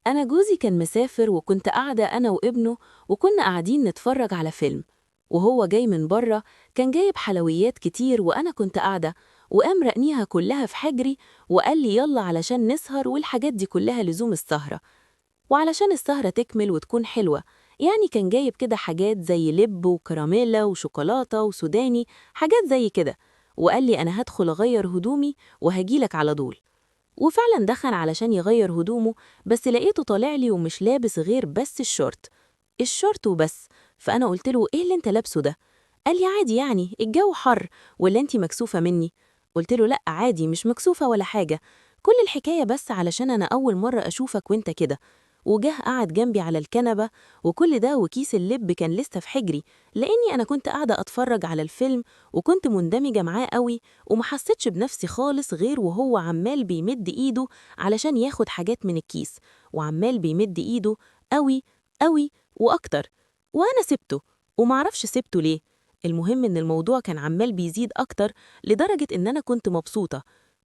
أنا جوزي كان مسافر وكنت قاعدة أنا وابنه وكنا قاعدين نتفرج على فيلم، وهو جاي من بره كان جايب حلويات كتير وأنا كنت قاعدة، وقام رقنيها كلها في حجري وقال لي يلا علشان نسهر، والحاجات دي كلها لزوم السهرة وعلشان السهرة تكمل وتكون حلوة. يعني كان جايب كده حاجات زي لب وكراميلا وشوكولاتة وسوداني، حاجات زي كده، وقال لي أنا هدخل أغير هدومي وهجيلك على طول. وفعلا دخل علشان يغير هدومه، بس لقيته طالع لي ومش لابس غير بس الشورت وبس. فأنا قلت له إيه اللي أنت لابسه ده؟ قال لي عادي، يعني الجو حر، ولا أنت مكسوفة مني؟ قلت له لأ عادي، مش مكسوفة ولا حاجة، كل الحكاية بس علشان أنا أول مرة أشوفك وأنت كده. وجه قعد جنبي على الكنبة، وكل ده وكيس اللب كان لسه في حجري، لأني أنا كنت قاعدة أتفرج على الفيلم وكنت مندمجة معاه قوي، وما حسيتش بنفسي خالص غير وهو عمال بيمد إيده علشان ياخد حاجات من الكيس، وعمال بيمد إيده قوي قوي وأكتر، وأنا سبته ومعرفش سبته ليه. المهم إن الموضوع كان عمال بيزيد أكتر، لدرجة إن أنا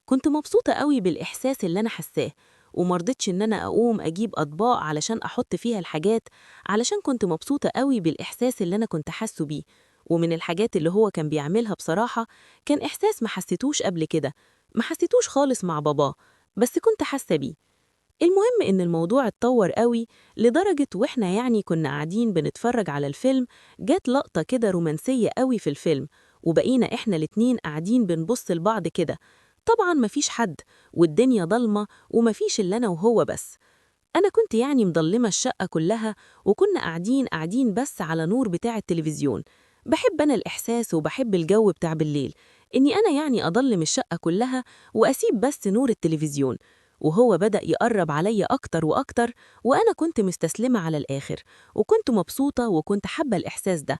كنت مبسوطة قوي بالإحساس اللي أنا حساه، ومرضتش إن أنا أقوم أجيب أطباق علشان أحط فيها الحاجات، علشان كنت مبسوطة قوي بالإحساس اللي أنا كنت حاسه بيه. ومن الحاجات اللي هو كان بيعملها بصراحة كان إحساس ما حسيتوش قبل كده، ما حسيتوش خالص مع باباه، بس كنت حاسة بيه. المهم إن الموضوع اتطور قوي، لدرجة وإحنا يعني كنا قاعدين بنتفرج على الفيلم، جات لقطة كده رومانسية قوي في الفيلم، وبقينا إحنا الاتنين قاعدين بنبص لبعض كده. طبعا مفيش حد، والدنيا ضلمة ومفيش إلا أنا وهو بس. أنا كنت يعني مضلمة الشقة كلها، وكنا قاعدين بس على نور بتاع التلفزيون. بحب أنا الإحساس وبحب الجو بتاع بالليل، إني أنا يعني أضلم الشقة كلها وأسيب بس نور التلفزيون. وهو بدأ يقرب عليا أكتر وأكتر، وأنا كنت مستسلمة على الآخر، وكنت مبسوطة وكنت حابة الإحساس ده.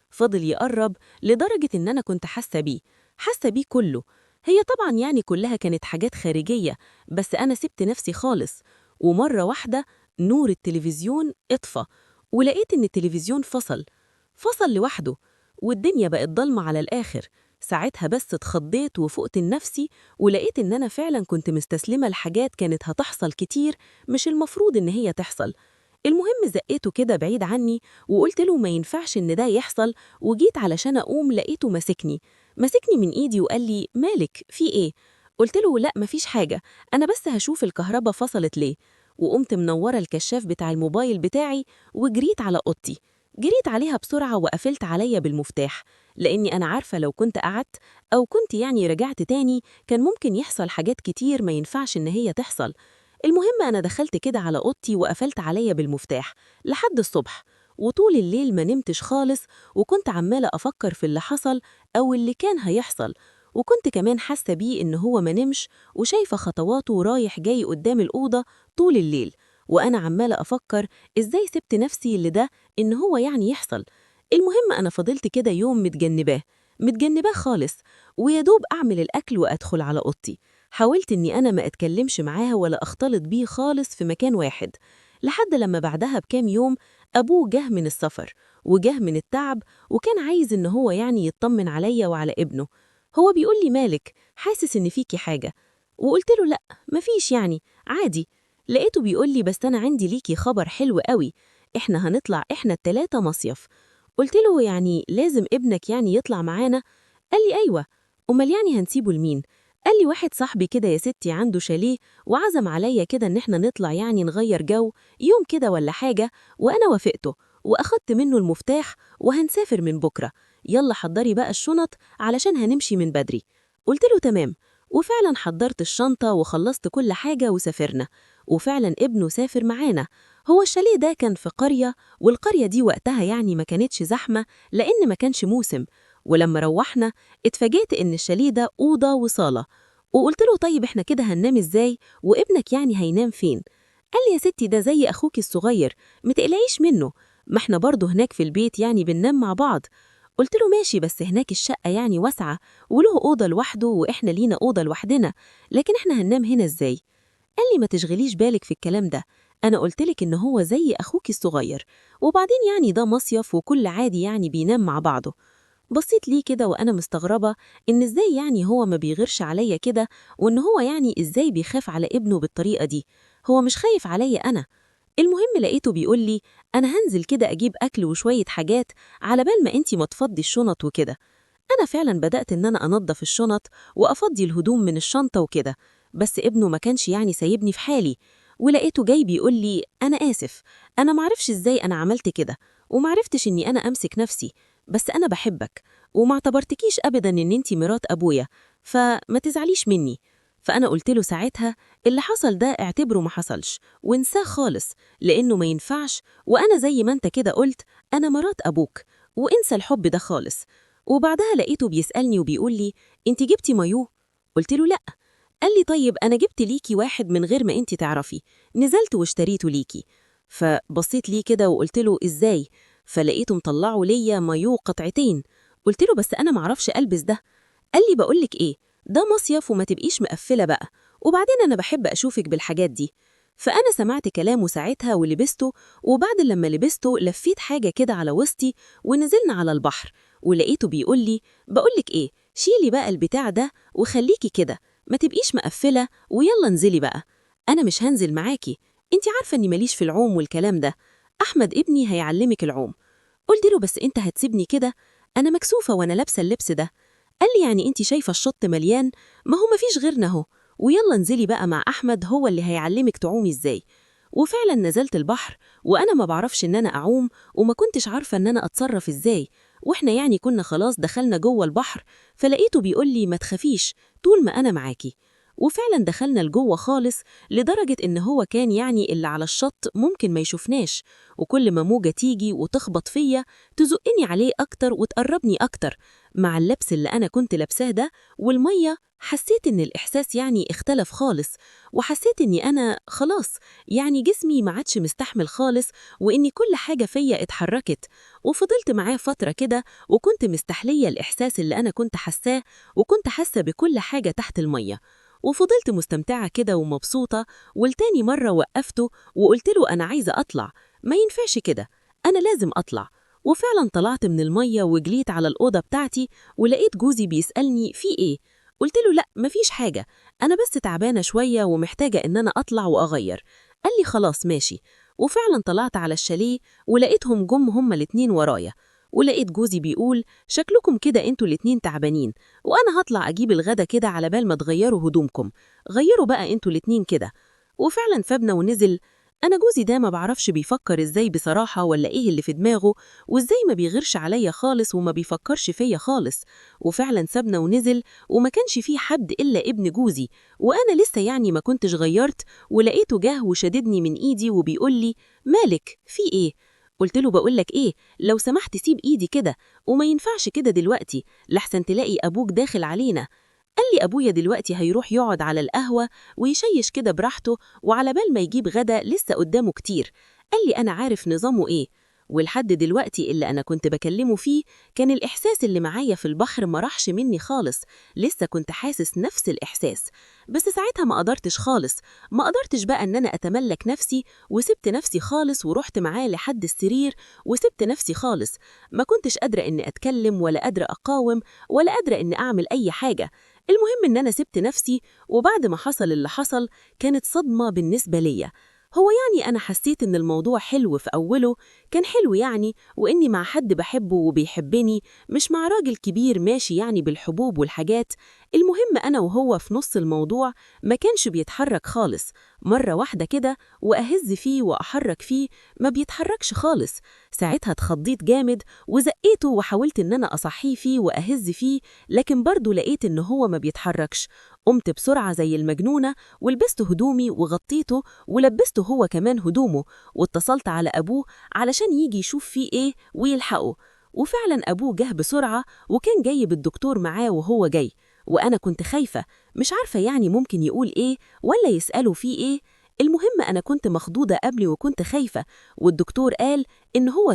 فضل يقرب لدرجة إن أنا كنت حاسة بيه كله. هي طبعا يعني كلها كانت حاجات خارجية، بس أنا سبت نفسي خالص. ومرة واحدة نور التلفزيون اطفى، ولقيت إن التلفزيون فصل لوحده، والدنيا بقت ضلمة على الآخر. ساعتها بس اتخضيت وفقت لنفسي، ولقيت إن أنا فعلا كنت مستسلمة لحاجات كانت هتحصل كتير مش المفروض إن هي تحصل. المهم زقيته كده بعيد عني، وقلت له ما ينفعش إن ده يحصل، وجيت علشان أقوم لقيته مسكني من إيدي وقال لي مالك في إيه؟ قلت له لا مفيش حاجة، أنا بس هشوف الكهرباء فصلت ليه. وقمت منورة الكشاف بتاع الموبايل بتاعي وجريت على أوضتي، جريت عليها بسرعة وقفلت عليا بالمفتاح، لأني أنا عارفة لو كنت قعدت أو كنت يعني رجعت تاني كان ممكن يحصل حاجات كتير ما ينفعش إن هي تحصل. المهم أنا دخلت كده على أوضتي وقفلت عليا بالمفتاح لحد الصبح، وطول الليل ما نمتش خالص، وكنت عمالة أفكر في اللي حصل أو اللي كان هيحصل. وكنت كمان حاسة بيه إن هو ما نمش، وشايفة خطواته رايح جاي قدام الأوضة طول الليل، وأنا عمالة أفكر إزاي سبت نفسي لده إن هو يعني يحصل. المهم أنا فضلت كده يوم متجنباه خالص، ويدوب أعمل الأكل وأدخل على أوضتي. حاولت إني أنا ما أتكلمش معاه ولا أختلط بيه خالص في مكان واحد، لحد لما بعدها بكام يوم أبوه جه من السفر وجه من التعب، وكان عايز إن هو يعني يطمن عليا وعلى ابنه. هو بيقول لي مالك، حاسس إن فيكي حاجة؟ وقلت له لأ مفيش، يعني عادي. لقيته بيقول لي بس أنا عندي ليكي خبر حلو قوي، إحنا هنطلع إحنا التلاتة مصيف. قلت له يعني لازم ابنك يعني يطلع معانا؟ قال لي أيوة، أمال يعني هنسيبه لمين؟ قال لي واحد صاحبي كده يا ستي عنده شاليه، وعزم عليا كده إن إحنا نطلع يعني نغير جو يوم كده ولا حاجة، وأنا وافقته وأخدت منه المفتاح وهنسافر من بكرة. يلا حضري بقى الشنط علشان هنمشي من بدري. قلت له تمام، وفعلا حضرت الشنطة وخلصت كل حاجة وسافرنا. وفعلا ابنه سافر معانا. هو الشاليه ده كان في قرية، والقرية دي وقتها يعني ما كانتش زحمة لأن ما كانش موسم. ولما روحنا اتفاجئت إن الشاليه ده أوضة وصالة. وقلت له طيب إحنا كده هننام إزاي، وابنك يعني هينام فين؟ قال لي يا ستي ده زي أخوك الصغير، متقلقيش منه، ما إحنا برضه هناك في البيت يعني بننام مع بعض. قلت له ماشي، بس هناك الشقة يعني واسعة، وله أوضة لوحده وإحنا لينا أوضة لوحدنا، لكن إحنا هننام هنا إزاي؟ قال لي ما تشغليش بالك في الكلام ده، أنا قلتلك إن هو زي أخوك الصغير، وبعدين يعني ده مصيف وكل عادي يعني بينام مع بعضه. بصيت ليه كده وأنا مستغربة إن إزاي يعني هو ما بيغيرش عليا كده، وإن هو يعني إزاي بيخاف على ابنه بالطريقة دي. هو مش خايف عليا أنا، المهم لقيته بيقول لي أنا هنزل كده أجيب أكل وشوية حاجات على بال ما أنتي ما تفضي الشنط وكده. أنا فعلا بدأت إن أنا أنظف الشنط وأفضي الهدوم من الشنطة وكده، بس ابنه ما كانش يعني سايبني في حالي، ولقيته جاي بيقول لي أنا آسف، أنا معرفش إزاي أنا عملت كده، ومعرفتش إني أنا أمسك نفسي، بس أنا بحبك وما اعتبرتكيش أبدا إن أنتي مرات أبويا، فما تزعليش مني. فأنا قلت له ساعتها اللي حصل ده اعتبره ما حصلش وانساه خالص، لأنه ما ينفعش، وأنا زي ما أنت كده قلت أنا مرات أبوك، وانسى الحب ده خالص. وبعدها لقيته بيسألني وبيقول لي انت جبتي مايو؟ قلت له لا. قال لي طيب أنا جبت ليكي واحد من غير ما انت تعرفي، نزلت واشتريته ليكي. فبصيت ليه كده وقلت له ازاي؟ فلقيته مطلعه ليا مايو قطعتين. قلت له بس أنا معرفش ألبس ده. قال لي بقولك ايه، ده مصيف وما تبقيش مقفلة بقى، وبعدين أنا بحب أشوفك بالحاجات دي. فأنا سمعت كلامه ساعتها ولبسته، وبعد لما لبسته لفيت حاجة كده على وسطي ونزلنا على البحر، ولقيته بيقول لي بقولك ايه، شيلي بقى البتاع ده وخليكي كده، ما تبقيش مقفلة، ويلا انزلي بقى. أنا مش هنزل معاكي، انت عارفة اني ماليش في العوم والكلام ده، أحمد ابني هيعلمك العوم. قلت له بس انت هتسيبني كده؟ أنا مكسوفة وأنا لابسة اللبس ده. قال لي يعني انت شايفة الشط مليان، ما هو مفيش غيرنا اهو، ويلا انزلي بقى مع أحمد هو اللي هيعلمك تعومي ازاي. وفعلا نزلت البحر، وأنا ما بعرفش إن أنا أعوم، وما كنتش عارفة إن أنا أتصرف إزاي، وإحنا يعني كنا خلاص دخلنا جوه البحر، فلقيته بيقول لي ما تخافيش طول ما أنا معاكي. وفعلا دخلنا لجوه خالص، لدرجة إن هو كان يعني اللي على الشط ممكن ما يشوفناش، وكل ما موجة تيجي وتخبط فيا تزقني عليه أكتر وتقربني أكتر. مع اللبس اللي أنا كنت لابساه ده والمية، حسيت إن الإحساس يعني اختلف خالص، وحسيت إني أنا خلاص يعني جسمي ما عادش مستحمل خالص، وإني كل حاجة فيا اتحركت. وفضلت معاه فترة كده، وكنت مستحلية الإحساس اللي أنا كنت حساه، وكنت حاسة بكل حاجة تحت المية، وفضلت مستمتعة كده ومبسوطة. والتاني مرة وقفته وقلت له أنا عايزة أطلع، ما ينفعش كده، أنا لازم أطلع. وفعلا طلعت من المية وجليت على الأوضة بتاعتي، ولقيت جوزي بيسألني في إيه؟ قلت له لا مفيش حاجة، أنا بس تعبانة شوية ومحتاجة إن أنا أطلع وأغير. قال لي خلاص ماشي. وفعلا طلعت على الشاليه، ولقيتهم جم هما الاتنين ورايا، ولقيت جوزي بيقول شكلكم كده انتوا الاتنين تعبانين، وأنا هطلع أجيب الغدا كده على بال ما تغيروا هدومكم، غيروا بقى انتوا الاتنين كده. وفعلا فابنا ونزل. أنا جوزي ده ما بعرفش بيفكر إزاي بصراحة، ولا إيه اللي في دماغه، وإزاي ما بيغيرش عليا خالص وما بيفكرش فيا خالص. وفعلا سابنا ونزل، وما كانش فيه حد إلا ابن جوزي، وأنا لسه يعني ما كنتش غيرت، ولقيته جه وشددني من إيدي وبيقول لي مالك في إيه؟ قلت له بقولك إيه، لو سمحت سيب إيدي كده، وما ينفعش كده دلوقتي لحسن تلاقي أبوك داخل علينا. قال لي أبويا دلوقتي هيروح يقعد على القهوة ويشيش كده براحته، وعلى بال ما يجيب غدا لسه قدامه كتير. قال لي أنا عارف نظامه إيه. ولحد دلوقتي اللي أنا كنت بكلمه فيه كان الإحساس اللي معايا في البحر ما راحش مني خالص، لسه كنت حاسس نفس الإحساس. بس ساعتها ما قدرتش خالص، ما قدرتش بقى إن أنا أتملك نفسي، وسبت نفسي خالص ورحت معاه لحد السرير، وسبت نفسي خالص. ما كنتش قادرة إن أتكلم ولا قادرة أقاوم ولا قادرة إن أعمل أي حاجة. المهم إن أنا سبت نفسي، وبعد ما حصل اللي حصل كانت صدمة بالنسبة ليا. هو يعني أنا حسيت إن الموضوع حلو في أوله، كان حلو يعني، وإني مع حد بحبه وبيحبني، مش مع راجل كبير ماشي يعني بالحبوب والحاجات. المهم أنا وهو في نص الموضوع ما كانش بيتحرك خالص، مرة واحدة كده وأهز فيه وأحرك فيه ما بيتحركش خالص. ساعتها اتخضيت جامد وزقيته وحاولت إن أنا أصحيه فيه وأهز فيه، لكن برضه لقيت إن هو ما بيتحركش. قمت بسرعة زي المجنونة ولبست هدومي وغطيته، ولبسته هو كمان هدومه، واتصلت على أبوه علشان يجي يشوف فيه إيه ويلحقه. وفعلا أبوه جه بسرعة، وكان جايب الدكتور معاه وهو جاي، وأنا كنت خايفة مش عارفة يعني ممكن يقول إيه ولا يسأله فيه إيه. المهم أنا كنت مخضوضة قبلي وكنت خايفة، والدكتور قال إن هو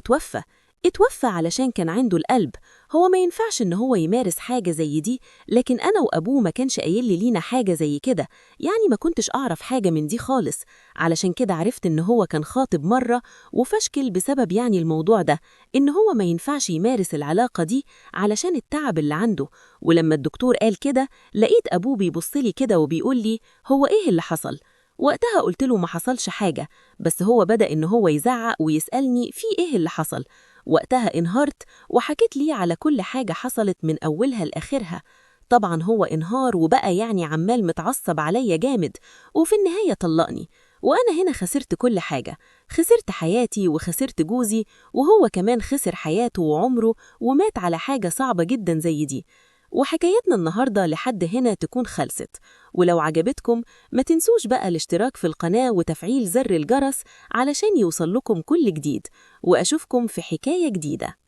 اتوفى علشان كان عنده القلب. هو ما ينفعش إن هو يمارس حاجة زي دي، لكن أنا وأبوه ما كانش قايل لي لينا حاجة زي كده، يعني ما كنتش أعرف حاجة من دي خالص. علشان كده عرفت إن هو كان خاطب مرة وفشكل بسبب يعني الموضوع ده، إن هو ما ينفعش يمارس العلاقة دي علشان التعب اللي عنده. ولما الدكتور قال كده لقيت أبوه بيبصلي كده وبيقول لي هو إيه اللي حصل؟ وقتها قلت له ما حصلش حاجة، بس هو بدأ إن هو يزعق ويسألني في إيه اللي حصل. وقتها انهارت وحكيت لي على كل حاجة حصلت من أولها لآخرها. طبعا هو انهار وبقى يعني عمال متعصب عليا جامد، وفي النهاية طلقني. وأنا هنا خسرت كل حاجة، خسرت حياتي وخسرت جوزي، وهو كمان خسر حياته وعمره ومات على حاجة صعبة جدا زي دي. وحكايتنا النهاردة لحد هنا تكون خلصت. ولو عجبتكم ما تنسوش بقى الاشتراك في القناة وتفعيل زر الجرس علشان يوصل لكم كل جديد، وأشوفكم في حكاية جديدة.